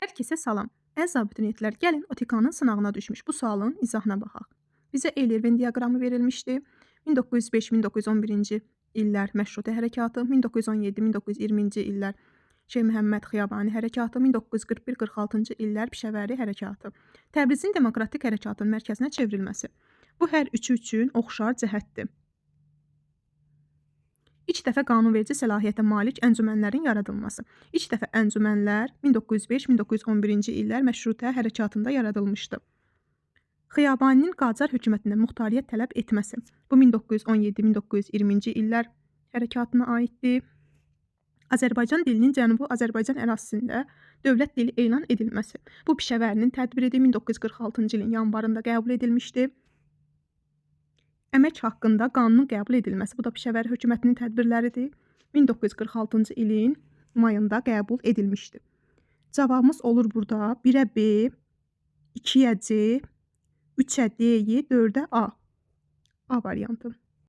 Hər kəsə salam. Əziz abituriyentlər, gəlin OTK-nın sınağına düşmüş bu sualın izahına baxaq. Bizə Eyler-Venn diaqramı verilmişdi. 1905-1911-ci illər Məşrutə hərəkatı, 1917-1920-ci illər Şeyx Məhəmməd Xiyabani hərəkatı, 1941-46-cı illər Pişəvəri hərəkatı. Təbrizin demokratik hərəkatın mərkəzinə çevrilməsi. Bu hər üçü üçün oxşar cəhətdir. İlk dəfə qanunverici səlahiyyətə malik əncümənlərin yaradılması. İlk dəfə əncümənlər 1905-1911-ci illər Məşrutə hərəkatında yaradılmışdı. Xiyabaninin Qacar hökumətindən muxtariyyət tələb etməsi. Bu 1917-1920-ci illər hərəkatına aiddir. Azərbaycan dilinin Cənubi Azərbaycan ərazisində dövlət dili elan edilməsi. Bu Pişəvərinin tədbiridir. 1946-cı ilin yanvarında qəbul edilmişdi. Əmək haqqında qanunun qəbul edilməsi. Bu da Pişəvəri hökumətinin tədbirləridir. 1946-cı ilin mayında qəbul edilmişdi. Cavabımız olur burada 1-ə B, 2-yə C, 3-ə D, 4-ə A. A variantı.